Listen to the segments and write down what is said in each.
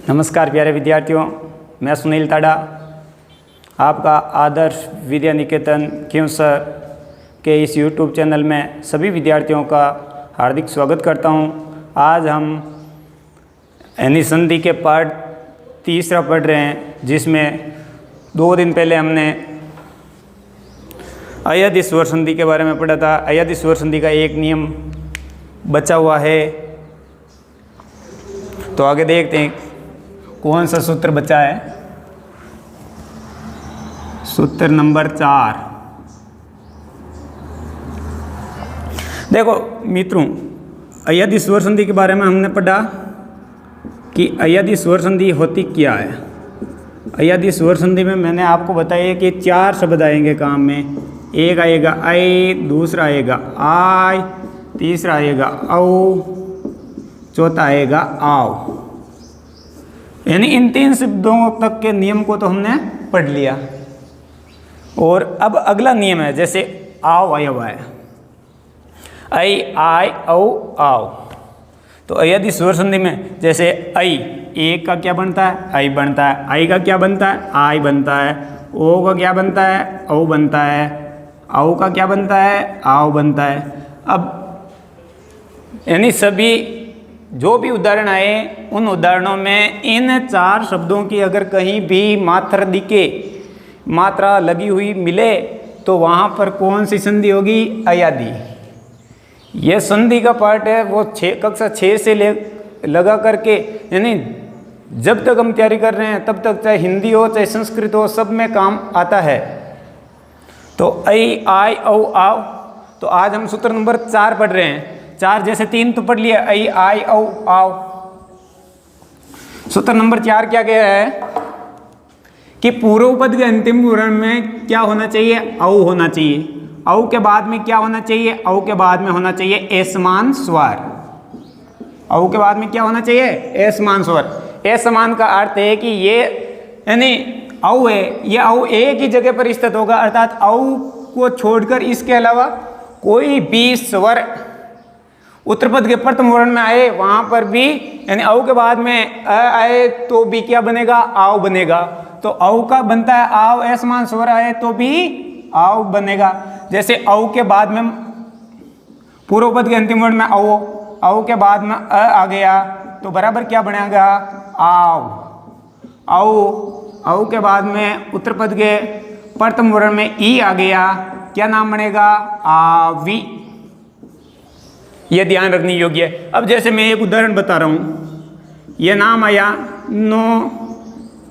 नमस्कार प्यारे विद्यार्थियों, मैं सुनील ताड़ा आपका आदर्श विद्या निकेतन क्यों सर के इस YouTube चैनल में सभी विद्यार्थियों का हार्दिक स्वागत करता हूं। आज हम एनी संधि के पार्ट तीसरा पढ़ रहे हैं, जिसमें 2 दिन पहले हमने अयधि स्वर संधि के बारे में पढ़ा था। अयधि स्वर संधि का एक नियम बचा हुआ है, तो आगे देखते हैं कौन सा सूत्र बचा है। सूत्र नंबर 4। देखो मित्रों, अयधि स्वर संधि के बारे में हमने पढ़ा कि अयधि स्वर संधि होती क्या है। अयधि स्वर संधि में मैंने आपको बताया कि 4 शब्द आएंगे काम में। एक आएगा आई, दूसरा आएगा आय, तीसरा आएगा औ, चौथा आएगा आओ। यानी इन 3 शब्दों तक के नियम को तो हमने पढ़ लिया। और अब अगला नियम है, जैसे आओ आया हुआ है, आई आय औ आओ। तो अयधि स्वर संधि में जैसे आई, एक का क्या बनता है? आई बनता है। आई का क्या बनता है? आय बनता है। ओ का क्या बनता है? औ बनता है। आओ का क्या बनता है? आओ बनता है। अब यानी सभी जो भी उदाहरण आए, उन उदाहरणों में इन 4 शब्दों की अगर कहीं भी मात्रा दिखे, मात्रा लगी हुई मिले, तो वहाँ पर कौन सी संधि होगी? अयधि। यह संधि का पार्ट है, वो कक्षा 6 से लगा करके, यानी जब तक हम तैयारी कर रहे हैं तब तक, चाहे हिंदी हो चाहे संस्कृत हो, सब में काम आता है। तो आई आय औ आओ। तो आज हम सूत्र नंबर 4 पढ़ रहे हैं। 4 जैसे 3 तो पढ़ लिया, आई आय औ आओ। सूत्र नंबर 4 क्या कह रहा है कि पूर्व पद के अंतिम वर्ण में क्या होना चाहिए? औ होना चाहिए। औ के बाद में क्या होना चाहिए? औ के बाद में होना चाहिए असमान स्वर। औ के बाद में क्या होना चाहिए? असमान स्वर। असमान का अर्थ है कि ये यानी औ है, ये औ एक ही जगह पर स्थित होगा, अर्थात औ को छोड़कर इसके अलावा कोई भी स्वर उत्तर पद के प्रथम वर्ण में आए, वहां पर भी यानी औ के बाद में अ आए तो भी क्या बनेगा? आओ बनेगा। तो औ का बनता है आओ, असमान स्वर आए तो भी आओ बनेगा। जैसे औ के बाद में पूर्व पद के अंतिम वर्ण में औ, औ के बाद में अ आ गया तो बराबर क्या बनेगा? आओ। औ के बाद में उत्तर पद के प्रथम वर्ण में ई आ गया, क्या नाम बनेगा? आवी। यह ध्यान रखने योग्य है। अब जैसे मैं एक उदाहरण बता रहा हूं, यह नाम आया 9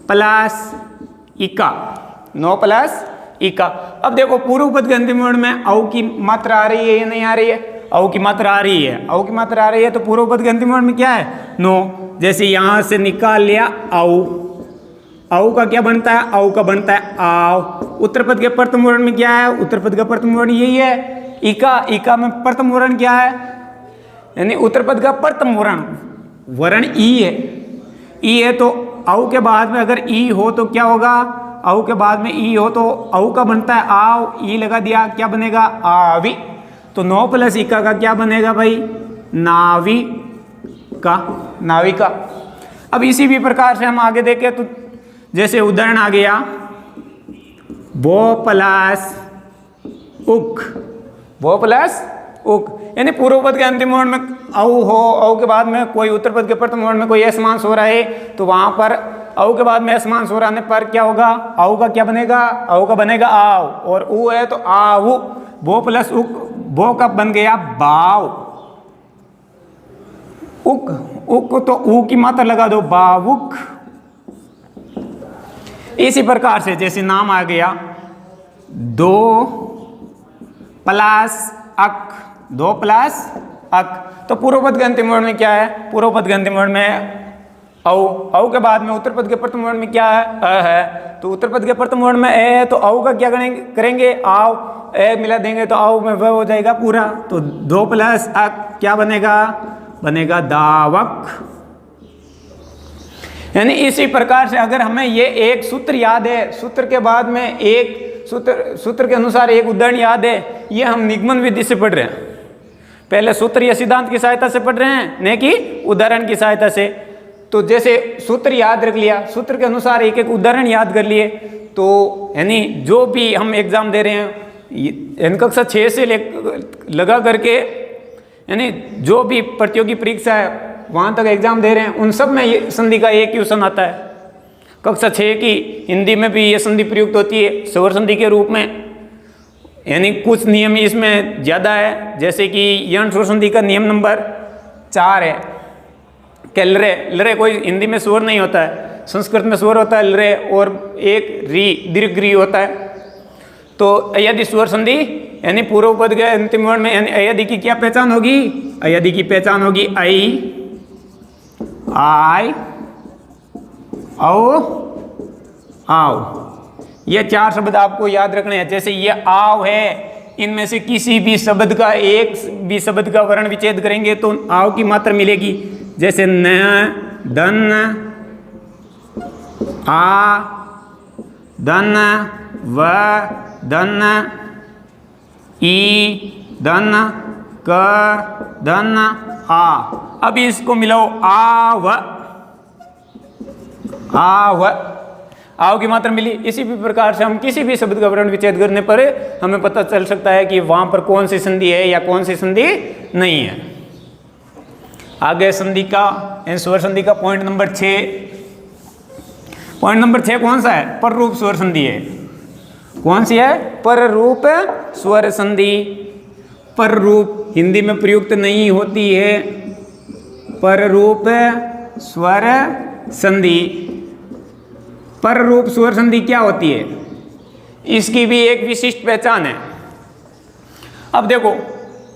+ इका। 9 + इका। अब देखो पूर्व पद के अंतिम वर्ण में औ की मात्रा आ रही है या नहीं आ रही है? औ की मात्रा आ रही है। औ की मात्रा आ रही है तो पूर्व पद के अंतिम वर्ण में क्या है? 9। जैसे यहां से निकाल लिया औ, औ का क्या बनता है? औ का बनता है आओ। उत्तर पद के प्रथम वर्ण में क्या है? उत्तर पद का प्रथम वर्ण यही है, इका। इका में प्रथम वर्ण क्या है? यानी उत्तर पद का प्रथम वर्ण ई है। ई है तो औ के बाद में अगर ई हो तो क्या होगा? औ के बाद में ई हो तो औ का बनता है आओ, ई लगा दिया, क्या बनेगा? आवी। तो 9 + इका का क्या बनेगा भाई? नाविका। नाविका। अब इसी भी प्रकार से हम आगे देखें तो जैसे उदाहरण आ गया बो + उक। बो + उक यानी पूर्व पद के अंतिम वर्ण में औ हो, औ के बाद में कोई उत्तर पद के प्रथम वर्ण में कोई असमान स्वर है, तो वहां पर औ के बाद में असमान स्वर आने पर क्या होगा? औ का क्या बनेगा? औ का बनेगा आओ। और ऊ है तो आवु। बो + उक, बो का बन गया बाव। उक तो ऊ की मात्रा लगा दो, बावुक। इसी प्रकार से जैसे नाम आ गया 2 + अक। 2 + अक। तो पूर्व पद के अंतिम वर्ण में क्या है? पूर्व पद के अंतिम वर्ण में औ। औ के बाद में उत्तर पद के प्रथम वर्ण में क्या है? अ है। तो उत्तर पद के प्रथम वर्ण में ए है तो औ का क्या करेंगे? आओ। ए मिला देंगे तो आओ में वह हो जाएगा पूरा। तो 2 + अक क्या बनेगा? बनेगा दावक। यानी इसी प्रकार से अगर हमें ये एक सूत्र याद है, सूत्र के बाद में एक सूत्र के अनुसार एक उदाहरण याद है, ये हम निगमन विधि से पढ़ रहे हैं। पहले सूत्र या सिद्धांत की सहायता से पढ़ रहे हैं, न कि उदाहरण की सहायता से। तो जैसे सूत्र याद रख लिया, सूत्र के अनुसार एक एक उदाहरण याद कर लिए, तो यानी जो भी हम एग्जाम दे रहे हैं कक्षा 6 से लगा करके यानी जो भी प्रतियोगी परीक्षा है वहाँ तक एग्जाम दे रहे हैं, उन सब में ये संधि का एक क्वेश्चन आता है। कक्षा 6 की हिंदी में भी ये संधि प्रयुक्त होती है स्वर संधि के रूप में, यानी कुछ नियम इसमें ज़्यादा है, जैसे कि यण स्वर संधि का नियम नंबर 4 है कि लरे, लरे कोई हिंदी में स्वर नहीं होता है, संस्कृत में स्वर होता है लरे, और एक री दीर्घ री होता है। तो अयदि स्वर संधि यानी पूर्व पद के अंतिम वर्ण में, यानी अयदि की क्या पहचान होगी? अयदि की पहचान होगी आई, औ, आओ। ये 4 शब्द आपको याद रखने हैं। जैसे ये आव है, इनमें से किसी भी शब्द का, एक भी शब्द का वर्ण विच्छेद करेंगे तो आव की मात्रा मिलेगी। जैसे न, दन, आ, दन, व, दन, ई, दन, क, दन, आ। अब इसको मिलाओ, आव, आव, आव की मात्रा मिली। इसी भी प्रकार से हम किसी भी शब्द का वर्ण विच्छेद करने पर हमें पता चल सकता है कि वहां पर कौन सी संधि है या कौन सी संधि नहीं है। आगे संधि का, स्वर संधि का पॉइंट नंबर 6। पॉइंट नंबर 6 कौन सा है? पर रूप स्वर संधि है। कौन सी है? पर रूप स्वर संधि। पर रूप हिंदी में प्रयुक्त नहीं होती है। पर रूप स्वर संधि। पर रूप स्वर संधि क्या होती है? इसकी भी एक विशिष्ट पहचान है। अब देखो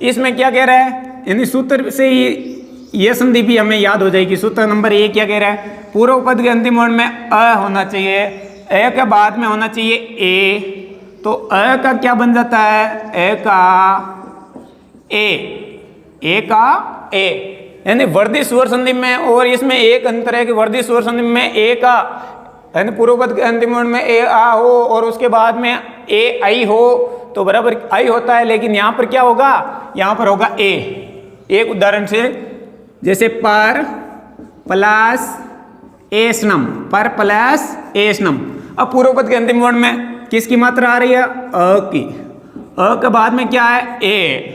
इसमें क्या कह रहा है, यानी सूत्र से ही यह संधि भी हमें याद हो जाएगी। सूत्र नंबर 1 क्या कह रहा है? पूर्व पद के अंतिम वर्ण में अ होना चाहिए, ए के बाद में होना चाहिए ए। तो अ का क्या बन जाता है? ए का ए, ए का ए, यानी वर्धी स्वर संधि में। और इसमें एक अंतर है कि वर्धी स्वर संधि में ए का यानी पूर्व पद के अंतिम वर्ण में ए आ हो और उसके बाद में ए आई हो तो बराबर आई होता है, लेकिन यहाँ पर क्या होगा? यहाँ पर होगा ए। एक उदाहरण से, जैसे पर प्लस एस्नम, पर प्लस एस्नम। अब पूर्व पद के अंतिम वर्ण में किसकी मात्रा आ रही है? अ की। अ के बाद में क्या है? ए।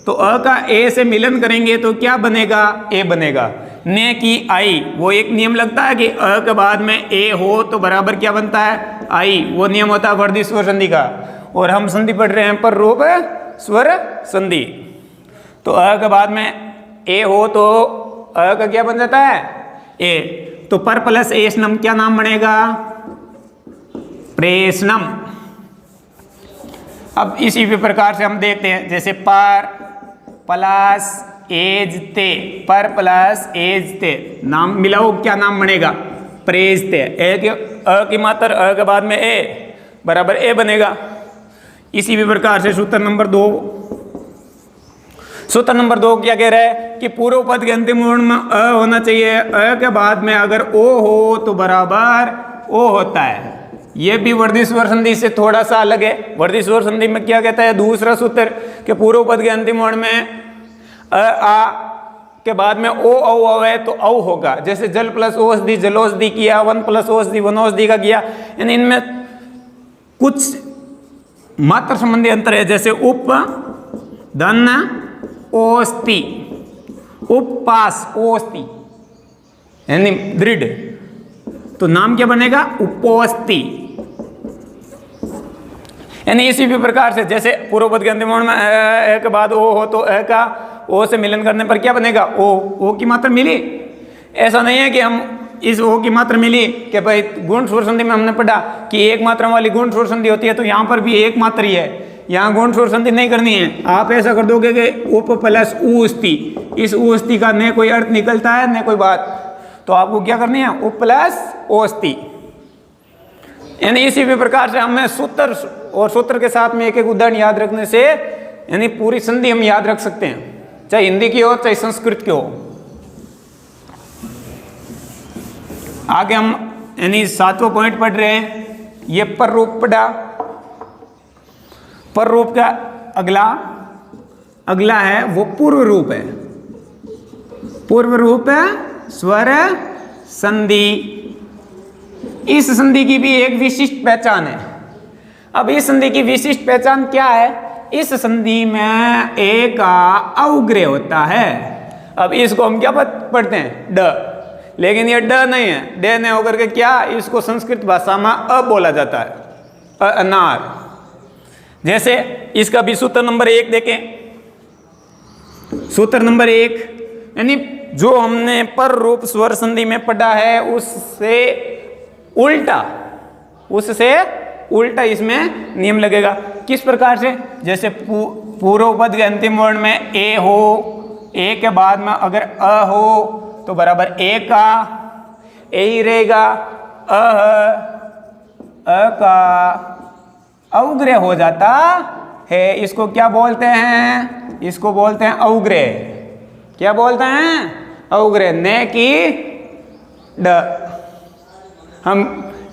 तो अ का ए से मिलन करेंगे तो क्या बनेगा? ए बनेगा। ने की आई, वो एक नियम लगता है कि अ के बाद में ए हो तो बराबर क्या बनता है? आई। वो नियम होता है वर्धी स्वर संधि का। और हम संधि पढ़ रहे हैं पर रूप स्वर संधि। तो अ के बाद में ए हो तो अ का क्या बन जाता है? ए। तो पर प्लस एस्नम क्या नाम बनेगा? प्रेस्नम। अब इसी भी प्रकार से हम देखते हैं, जैसे पर प्लस एजते, पर प्लस एजते, नाम मिलाओ क्या नाम बनेगा? प्रेजते। अ की मात्रा अ के बाद में ए बराबर ए बनेगा। इसी भी प्रकार से सूत्र नंबर 2। सूत्र नंबर 2 क्या कह रहा है कि पूर्व पद के अंतिम वर्ण में अ होना चाहिए, अ के बाद में अगर ओ हो तो बराबर ओ होता है। यह भी वर्धी स्वर संधि से थोड़ा सा अलग है। वर्धी स्वर संधि में क्या कहता है? दूसरा सूत्र के पूर्व पद के अंतिम वर्ण में अ आ के बाद में ओ औ है तो औ होगा। जैसे जल प्लस औषधि जलोषधि किया, वन प्लस औषधि वनौषधि का किया, यानी इनमें कुछ मात्र संबंधी अंतर है। जैसे उप धन ओस्ति, उपपास ओस्ति यानी दृढ़, तो नाम क्या बनेगा? उपोस्ति। यानी इसी भी प्रकार से, जैसे पूर्व पद के अंतिम वर्ण में अ के बाद ओ हो तो अ का ओ से मिलन करने पर क्या बनेगा? ओ की मात्रा मिली। ऐसा नहीं है कि हम इस ओ की मात्रा मिली कि भाई गुण स्वर संधि में हमने पढ़ा कि एक मात्रा वाली गुण स्वर संधि होती है, तो यहाँ पर भी एक मात्रा ही है, यहाँ गुण स्वर संधि नहीं करनी है। आप ऐसा कर दोगे कि उप प्लस ऊस्ति, इस ऊस्ति का न कोई अर्थ निकलता है न कोई बात, तो आपको क्या करनी है? उप प्लस ओस्ति। यानी इसी भी प्रकार से हमें सूत्र और सूत्र के साथ में एक एक उदाहरण याद रखने से यानी पूरी संधि हम याद रख सकते हैं, चाहे हिंदी की हो चाहे संस्कृत की हो। आगे हम यानी 7वां पॉइंट पढ़ रहे हैं, ये पर रूप पढ़ा। पर रूप का अगला है वो पूर्व रूप है। पूर्व रूप है स्वर संधि, इस संधि की भी एक विशिष्ट पहचान है। अब इस संधि की विशिष्ट पहचान क्या है? इस संधि में ए का अवग्रह होता है। अब इसको हम क्या पढ़ते हैं? ड, लेकिन ये ड नहीं है, ड नहीं होकर के क्या, इसको संस्कृत भाषा में अ बोला जाता है, अनार। जैसे इसका भी सूत्र नंबर 1 देखें। सूत्र नंबर 1 यानी जो हमने पर रूप स्वर संधि में पढ़ा है उससे उल्टा इसमें नियम लगेगा। किस प्रकार से? जैसे पूर्व पद के अंतिम वर्ण में ए हो, ए के बाद में अगर अ हो तो बराबर ए का ए ही रहेगा, अ का अवग्रह हो जाता है। इसको क्या बोलते हैं? इसको बोलते हैं अवग्रह। क्या बोलते हैं? अवग्रह, न कि ड। हम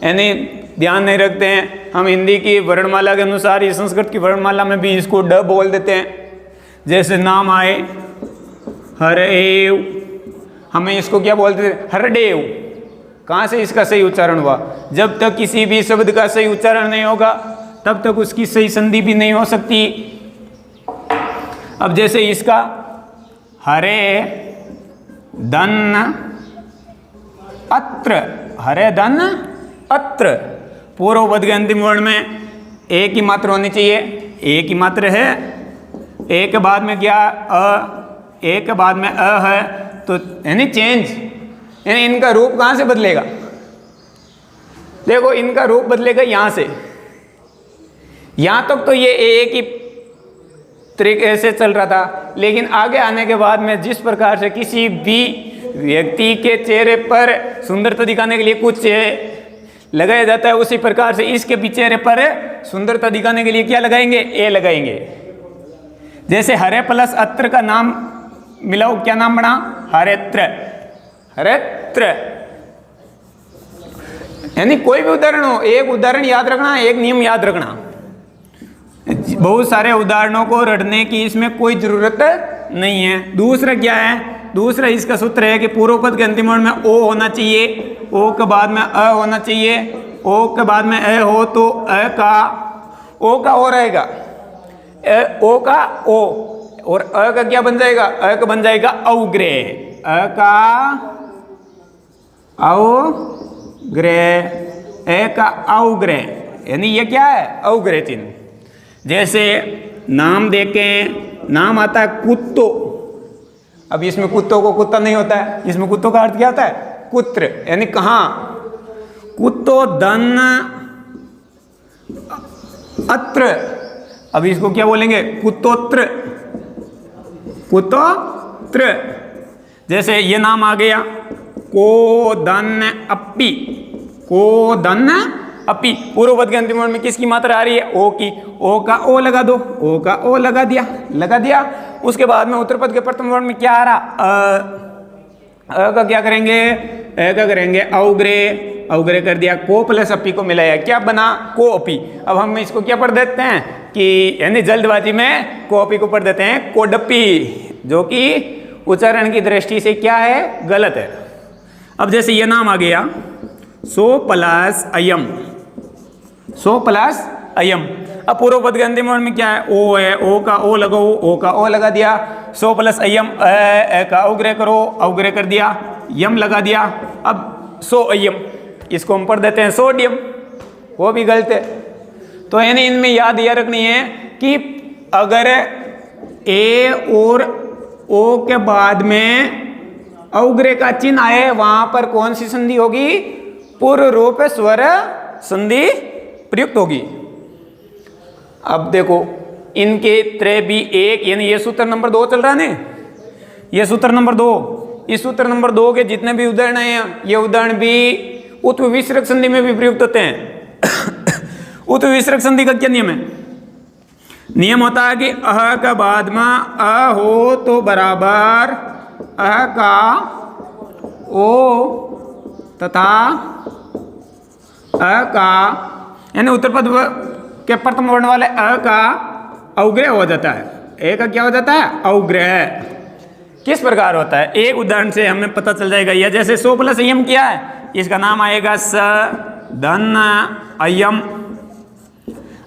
यानी ध्यान नहीं रखते हैं, हम हिंदी की वर्णमाला के अनुसार ही संस्कृत की वर्णमाला में भी इसको ड बोल देते हैं। जैसे नाम आए हरएव, हमें इसको क्या बोलते थे? हरडेव। कहाँ से इसका सही उच्चारण हुआ? जब तक किसी भी शब्द का सही उच्चारण नहीं होगा तब तक उसकी सही संधि भी नहीं हो सकती। अब जैसे इसका हरे धन अत्र, हरे धन अत्र, पूर्व पद के अंतिम वर्ण में ए की मात्रा होनी चाहिए, ए की मात्रा है। ए के बाद में क्या? अ, ए के बाद में अ है, तो यानी चेंज, यानी इनका रूप कहाँ से बदलेगा? देखो इनका रूप बदलेगा यहाँ से। यहाँ तक तो ये एक ही तरीके से चल रहा था, लेकिन आगे आने के बाद में जिस प्रकार से किसी भी व्यक्ति के चेहरे पर सुंदरता दिखाने के लिए कुछ लगाया जाता है, उसी प्रकार से इसके भी चेहरे पर सुंदरता दिखाने के लिए क्या लगाएंगे? ए लगाएंगे। जैसे हरे प्लस अत्र का नाम मिलाओ, क्या नाम बना? हरेत्र। हरेत्र यानी कोई भी उदाहरण हो, एक उदाहरण याद रखना, एक नियम याद रखना। बहुत सारे उदाहरणों को रटने की इसमें कोई जरूरत नहीं है। दूसरा क्या है? दूसरा इसका सूत्र है कि पूर्व पद के अंतिम वर्ण में ओ होना चाहिए, ओ के बाद में अ होना चाहिए, ओ के बाद में अ हो तो अ का ओ का ओ रहेगा, ओ का ओ, और अ का क्या बन जाएगा? अ का बन जाएगा अवग्रह, अ का अवग्रह, ए का अवग्रह, यानी ये क्या है? अवग्रह चिन्ह। जैसे नाम देखें, नाम आता है कुत्तो। अब इसमें कुत्तों को कुत्ता नहीं होता है, इसमें कुत्तों का अर्थ क्या होता है? कुत्र, यानी कहाँ? कुत्तो धन अत्र। अब इसको क्या बोलेंगे? कुत्तोत्र, कुत्तोत्र। जैसे ये नाम आ गया को धन अपी, को धन अपी, पूर्व पद के अंतिम वर्ण में किसकी मात्रा आ रही है? ओ की, ओ का ओ लगा दो, ओ का ओ लगा दिया। उसके बाद में उत्तर पद के प्रथम वर्ण में क्या आ रहा? अ का क्या करेंगे? अ का करेंगे अवग्रह कर दिया, को प्लस अपी को मिलाया, क्या बना? को अपी। अब हम इसको क्या पढ़ देते हैं कि यानी जल्दबाजी में को अपी को पढ़ देते हैं कोडप्पी, जो कि उच्चारण की दृष्टि से क्या है? गलत है। अब जैसे ये नाम आ गया सो प्लस अयम, सो प्लस अयम। अब पूर्व पद के अंतिम वर्ण में क्या है? ओ है, ओ का ओ लगाओ, ओ का ओ लगा दिया। सो प्लस अयम, अ का अवग्रह करो, अवग्रह कर दिया, यम लगा दिया। अब सो अयम, इसको हम पढ़ देते हैं सोडियम, वो भी गलत है। तो यानी इनमें याद यह रखनी है कि अगर ए और ओ के बाद में अवग्रह का चिन्ह आए, वहां पर कौन सी संधि होगी? पूर्व रूप स्वर संधि प्रयुक्त होगी। अब देखो इनके त्रय भी एक, यानी ये सूत्र नंबर 2 चल रहा है ना, ये सूत्र नंबर 2, इस सूत्र नंबर 2 के जितने भी उदाहरण हैं, ये उदाहरण भी उत्विसर्ग संधि में भी प्रयुक्त होते हैं। उत्विसर्ग संधि का क्या नियम है? नियम होता है कि अह का बाद में अ हो तो बराबर अह का ओ तथा अ का, यानी उत्तर पद के प्रथम वर्ण वाले अ का अवग्रह हो जाता है। ए का क्या हो जाता है? अवग्रह। किस प्रकार होता है, एक उदाहरण से हमें पता चल जाएगा। यह जैसे 100 प्लस अयम क्या है, इसका नाम आएगा स धन अयम।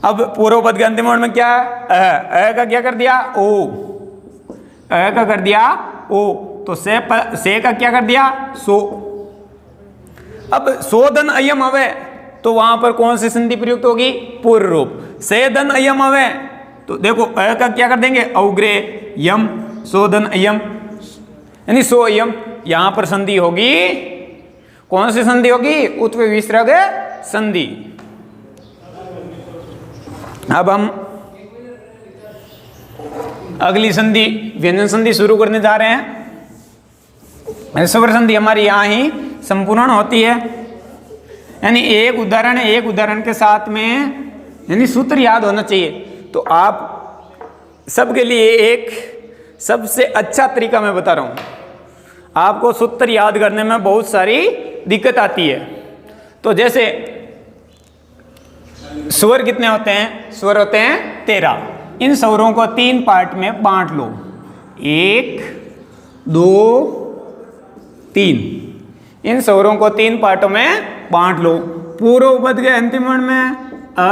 अब पूर्वपद के अंतिम वर्ण में क्या है, अ का क्या कर दिया ओ, अ का कर दिया ओ, तो से का क्या कर दिया सो। अब सोधन अयम हवे तो वहां पर कौन सी संधि प्रयुक्त होगी, पूर्व रूप। से धन अयम हवे तो देखो अ का क्या कर देंगे अवग्रे यम, सोधन अयम यानी सो अयम। यहां पर संधि होगी, कौन सी संधि होगी, उत्व विसर्ग संधि। अब हम अगली संधि व्यंजन संधि शुरू करने जा रहे हैं। स्वर संधि हमारी यहां ही संपूर्ण होती है, यानी एक उदाहरण के साथ में यानी सूत्र याद होना चाहिए। तो आप सबके लिए एक सबसे अच्छा तरीका मैं बता रहा हूं, आपको सूत्र याद करने में बहुत सारी दिक्कत आती है। तो जैसे स्वर कितने होते हैं, स्वर होते हैं 13। इन स्वरों को 3 पार्ट में बांट लो, 1 2 3। इन स्वरों को 3 पार्टों में बांट लो। पूर्वपद के अंतिम वर्ण में अ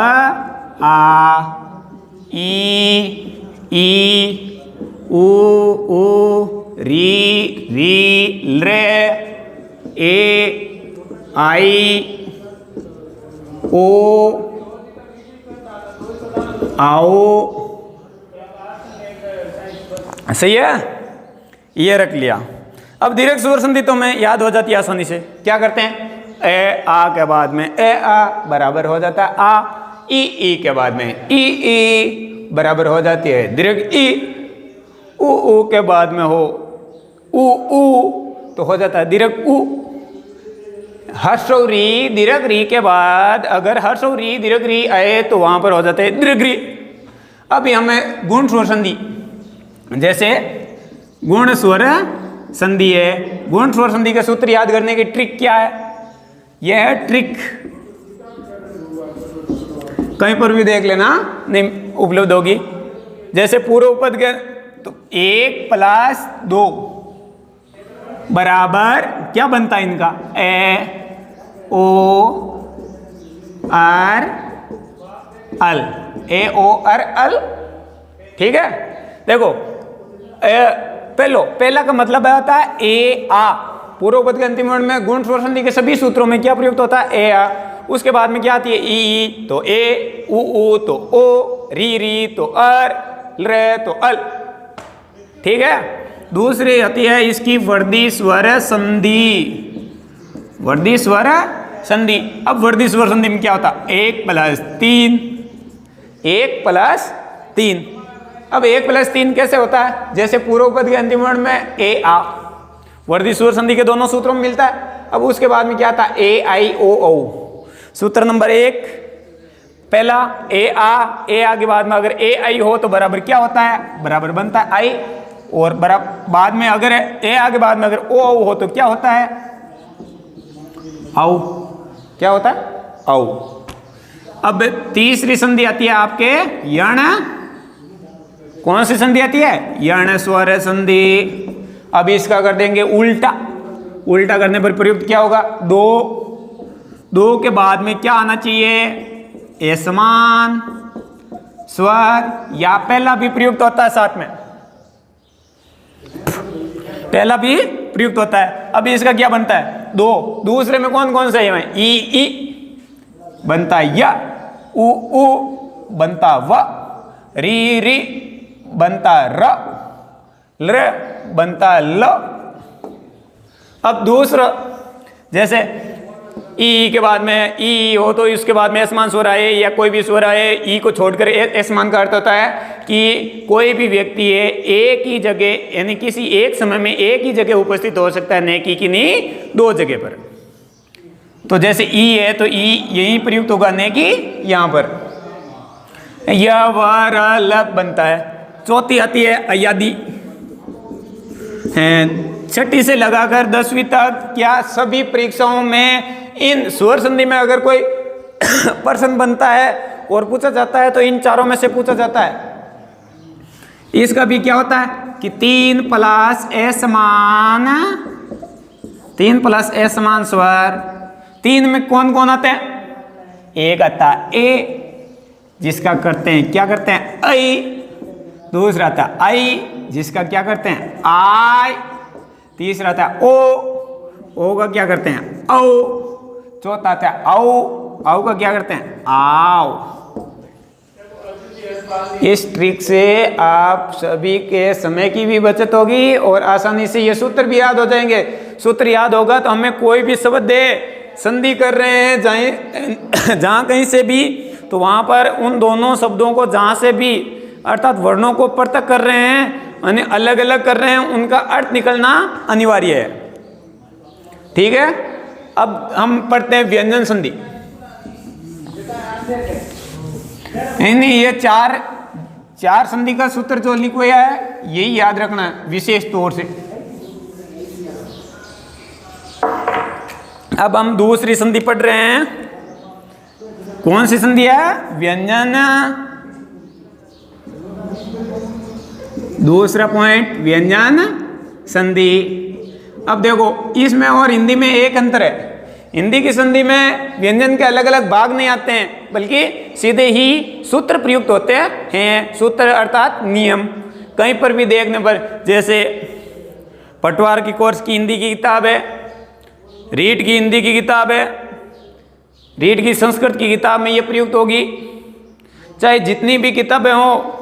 आ ई उ री रे ए आई ओ आओ, सही है, ये रख लिया। अब दीर्घ स्वर संधि तो में याद हो जाती है आसानी से। क्या करते हैं, ए आ के बाद में ए आ बराबर हो जाता है आ, ई के बाद में ई बराबर हो जाती है दीर्घ ई, उ के बाद में हो उ तो हो जाता है दीर्घ उ। हर्षौ री दीर्घ री के बाद अगर हर्षौ री दीर्घ री आए तो वहां पर हो जाते हैं दीर्घ री। अभी हमें गुण स्वर संधि, जैसे गुण स्वर संधि है, गुण स्वर संधि का सूत्र याद करने की ट्रिक क्या है, यह है ट्रिक, कहीं पर भी देख लेना नहीं उपलब्ध होगी। जैसे पूर्वपद के तो 1 + 2 बराबर क्या बनता है इनका, ए O are all, A O are all. ठीक है, देखो पहला का मतलब होता है ए आ। पूर्वपद के अंतिम वर्ण में गुण स्वर संधि के सभी सूत्रों में क्या प्रयुक्त होता है, ए आ। उसके बाद में क्या आती है ई तो ए, उ तो ओ, री तो अर, रे तो अल। ठीक है, दूसरी आती है इसकी वर्दी स्वर संधि, वर्दी स्वर संधि। अब वर्दी स्वर संधि में क्या होता है, 1 + 3, 1 + 3। अब 1 + 3 कैसे होता है, जैसे पूर्वपद के अंतिम वर्ण में ए आ, वर्दी स्वर संधि के दोनों सूत्रों में मिलता है। अब उसके बाद में क्या आता है ए आई ओ औ। सूत्र नंबर 1 पहला ए आ के बाद में अगर ए आई हो तो बराबर क्या होता है, बराबर बनता है आई। और बराबर बाद में अगर ए आ के बाद में अगर ओ औ हो तो क्या होता है, औ। क्या होता है, औ। अब तीसरी संधि आती है आपके यण, कौन सी संधि आती है, यण स्वर संधि। अब इसका कर देंगे उल्टा, उल्टा करने पर प्रयुक्त क्या होगा, 2 के बाद में क्या आना चाहिए, ए समान स्वर, या पहला भी प्रयुक्त होता है, साथ में पहला भी प्रयुक्त होता है। अभी इसका क्या बनता है, 2। दूसरे में कौन कौन से है, ई बनता य, उ बनता व, री बनता र बनता ल। अब दूसरा जैसे ई के बाद में ई हो तो इसके बाद में असमान स्वर आए या कोई भी स्वर आए, ई को छोड़कर असमान का अर्थ होता है कि कोई भी व्यक्ति है एक ही जगह यानी किसी एक समय में एक ही जगह उपस्थित हो सकता है, न कि नहीं 2 जगह पर। तो जैसे ई है तो ई यही प्रयुक्त होगा, न कि यहां पर। य व र ल बनता है। चौथी आती है अयादी, छठी से लगाकर 10वीं तक क्या सभी परीक्षाओं में इन स्वर संधि में अगर कोई प्रश्न बनता है और पूछा जाता है तो इन चारों में से पूछा जाता है। इसका भी क्या होता है, कि 3 + ए समान 3 + ए समान स्वर। 3 में कौन कौन आते हैं? एक आता है ए, जिसका करते हैं क्या करते हैं आई। दूसरा आता है आई, जिसका क्या करते हैं आई। तीसरा आता है ओ का क्या करते हैं औ। चौथा आता है औ का क्या करते हैं आओ। इस ट्रिक से आप सभी के समय की भी बचत होगी और आसानी से ये सूत्र भी याद हो जाएंगे। सूत्र याद होगा तो हमें कोई भी शब्द दे, संधि कर रहे हैं जहाँ कहीं से भी, तो वहाँ पर उन दोनों शब्दों को जहाँ से भी अर्थात वर्णों को पृथक कर रहे हैं यानी अलग अलग कर रहे हैं, उनका अर्थ निकलना अनिवार्य है। ठीक है, अब हम पढ़ते हैं व्यंजन संधि। नहीं, ये चार संधि का सूत्र जो लिखा हुआ है यही याद रखना है विशेष तौर से। अब हम दूसरी संधि पढ़ रहे हैं। कौन सी संधि है? व्यंजन। दूसरा पॉइंट व्यंजन संधि। अब देखो इसमें और हिंदी में एक अंतर है। हिंदी की संधि में व्यंजन के अलग अलग भाग नहीं आते हैं, बल्कि सीधे ही सूत्र प्रयुक्त होते हैं। सूत्र अर्थात नियम। कहीं पर भी देखने पर, जैसे पटवार की कोर्स की हिंदी की किताब है, रीट की हिंदी की किताब है, रीट की संस्कृत की किताब में ये प्रयुक्त होगी। चाहे जितनी भी किताबें हो,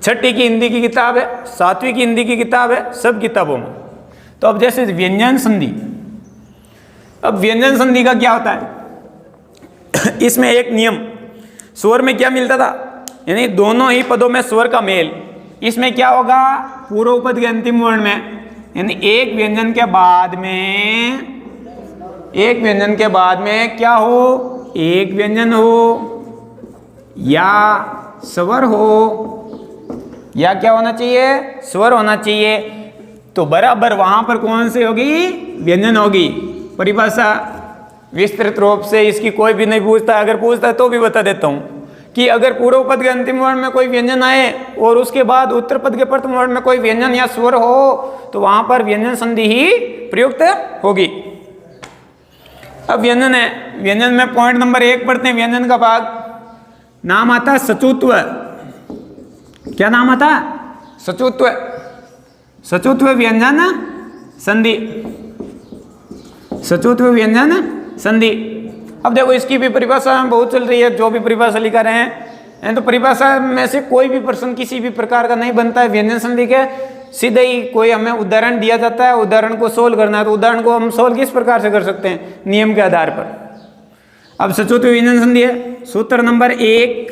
छठी की हिंदी की किताब है, 7वीं की हिंदी की किताब है, सब किताबों में। तो अब जैसे व्यंजन संधि, अब व्यंजन संधि का क्या होता है? इसमें एक नियम, स्वर में क्या मिलता था, यानी दोनों ही पदों में स्वर का मेल। इसमें क्या होगा? पूर्व पद के अंतिम वर्ण में, यानी एक व्यंजन के बाद में क्या हो? एक व्यंजन हो या स्वर हो, या क्या होना चाहिए? स्वर होना चाहिए। तो बराबर वहां पर कौन सी होगी? व्यंजन होगी। परिभाषा विस्तृत रूप से इसकी कोई भी नहीं पूछता, अगर पूछता है तो भी बता देता हूं कि अगर पूर्व पद के अंतिम वर्ण में कोई व्यंजन आए और उसके बाद उत्तर पद के प्रथम वर्ण में कोई व्यंजन या स्वर हो, तो वहां पर व्यंजन संधि ही प्रयुक्त होगी। अब व्यंजन है, व्यंजन में पॉइंट नंबर 1 पढ़ते हैं। व्यंजन का भाग नाम आता है सचुत्व। क्या नाम आता है? सचुत्व। सचुत्व व्यंजन संधि। सचुत्व व्यंजन संधि। अब देखो इसकी भी परिभाषा बहुत चल रही है, जो भी परिभाषा लिखा रहे हैं, तो परिभाषा में से कोई भी प्रश्न किसी भी प्रकार का नहीं बनता है व्यंजन संधि के। सीधे ही कोई हमें उदाहरण दिया जाता है, उदाहरण को सोल्व करना है, तो उदाहरण को हम सोल्व किस प्रकार से कर सकते हैं? नियम के आधार पर। अब सचुत्व व्यंजन संधि है। सूत्र नंबर 1,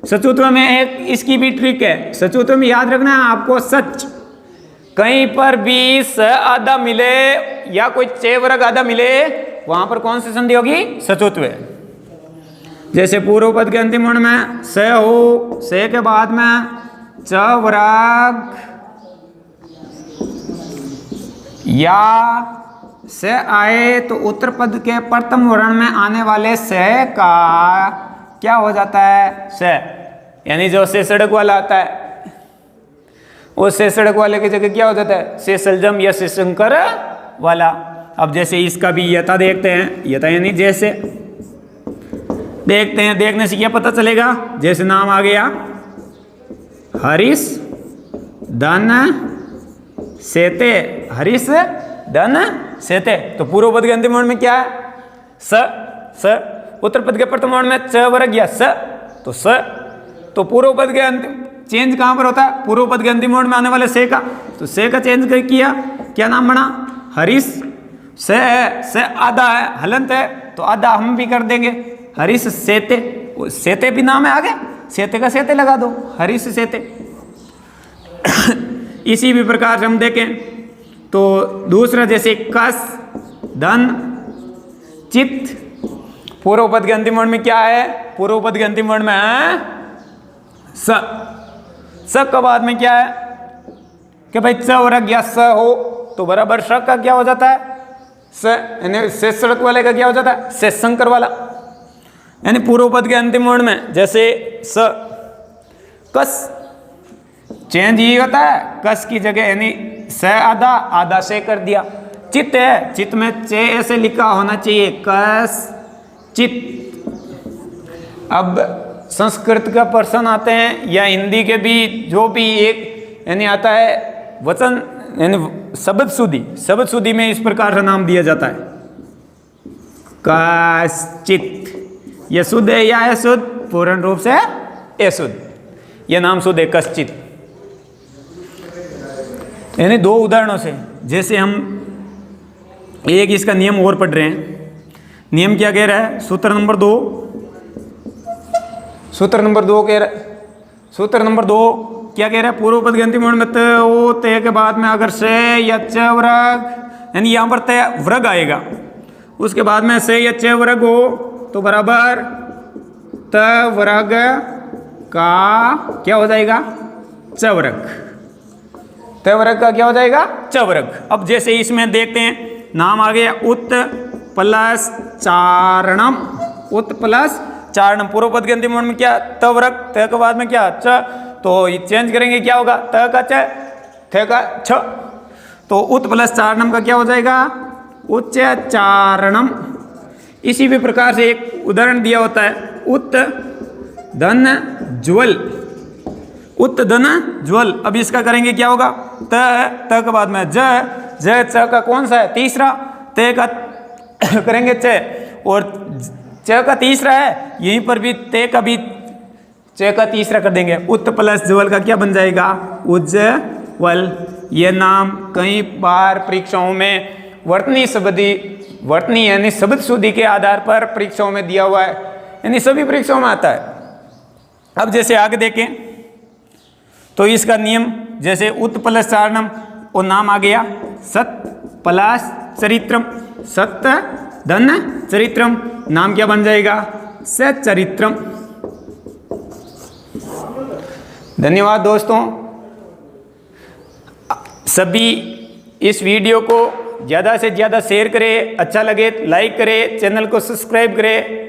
सचुत्व में एक इसकी भी ट्रिक है। सचुत्व में याद रखना है आपको, सच कहीं पर भी स आधा मिले या कोई चे वर्ग आधा मिले, वहां पर कौन सी संधि होगी? सचुत्व। जैसे पूर्व पद के अंतिम वर्ण में स हो, से के बाद में च वर्ग या से आए, तो उत्तर पद के प्रथम वर्ण में आने वाले से का क्या हो जाता है? से, यानी जो से सड़क वाला आता है, उस से सड़क वाले की जगह क्या हो जाता है? से सलजम या से शंकर वाला। अब जैसे इसका भी यथा देखते हैं, यथा यानी जैसे देखते हैं, देखने से क्या पता चलेगा? जैसे नाम आ गया हरीश धन सेते, हरीश धन सेते, तो पूर्व पद के अंतिम वर्ण में क्या है? स। उत्तर पद के प्रथम वर्ण में च वर्ग या स, तो स। तो पूर्व पद के अंतिम चेंज कहां पर होता है? पूर्व पद के अंतिम वर्ण में आने वाले से का, तो से का चेंज किया, क्या नाम बना? हरीश। से है, से आधा है, हलंत है, तो आधा हम भी कर देंगे हरीश सेते। सेते भी नाम है आगे, सेते का सेते लगा दो, हरीश सेते। इसी भी प्रकार से हम देखें तो दूसरा, जैसे कस धन चित्त, पूर्व पद के अंतिम वर्ण में क्या है? पूर्व पद के अंतिम वर्ण में है स। स के बाद में क्या है कि भाई च वर्ग या स हो, तो बराबर स का क्या हो जाता है? स, यानी से सड़क वाले का क्या हो जाता है? से शंकर वाला। यानी पूर्व पद के अंतिम वर्ण में जैसे स, कस, चेंज ये होता है, कस की जगह यानी स आधा, आधा से कर दिया। चित है, चित में चे ऐसे लिखा होना चाहिए, कस चित। अब संस्कृत का पर्सन आते हैं या हिंदी के भी, जो भी एक यानी आता है वचन यानी शब्द शुद्धि, शब्द शुद्धि में इस प्रकार का नाम दिया जाता है, कश्चित। यह शुद्ध है या अशुद्ध? पूर्ण रूप से अशुद्ध, यह नाम शुद्ध है, कश्चित। यानी दो उदाहरणों से, जैसे हम एक इसका नियम और पढ़ रहे हैं। नियम क्या कह रहा है? सूत्र नंबर 2, सूत्र नंबर 2 कह रहा है, सूत्र नंबर 2 क्या कह रहा है? पूर्व पद गंती मूल में त ओ ते के बाद में अगर से या च वर्ग, यानी यहाँ पर ते वर्ग आएगा, उसके बाद में से या च वर्ग हो तो बराबर त वर्ग का क्या हो जाएगा? च वर्ग। त वर्ग का क्या हो जाएगा? च वर्ग। अब जैसे इसमें देखते हैं, नाम आ गया उत प्लस चारणम, उत प्लस चारणम। पूर्व पद के अंतिम वर्ण में क्या? त वर्ग, त के बाद में क्या? च। तो ये चेंज करेंगे, क्या होगा? त का च, थ का छ। तो उत प्लस चारणम का क्या हो जाएगा? उच्च चारणम। इसी भी प्रकार से एक उदाहरण दिया होता है, उत धन ज्वल, उत धन ज्वल। अब इसका करेंगे, क्या होगा? त के बाद में ज, च का कौन सा है? तीसरा। ते का करेंगे च, और च का तीसरा है, यहीं पर भी ते का भी च का तीसरा कर देंगे। उत प्लस ज्वल का क्या बन जाएगा? उज्ज्वल। यह नाम कई बार परीक्षाओं में वर्तनी शब्दी, वर्तनी यानी शब्द शुद्धि के आधार पर परीक्षाओं में दिया हुआ है, यानी सभी परीक्षाओं में आता है। अब जैसे आगे देखें तो इसका नियम, जैसे उत प्लस चारणम, वो नाम आ गया सत प्लस चरित्रम, सत्य धन चरित्रम। नाम क्या बन जाएगा? सचरित्रम। धन्यवाद दोस्तों। सभी इस वीडियो को ज़्यादा से ज़्यादा शेयर करें, अच्छा लगे लाइक करें, चैनल को सब्सक्राइब करें।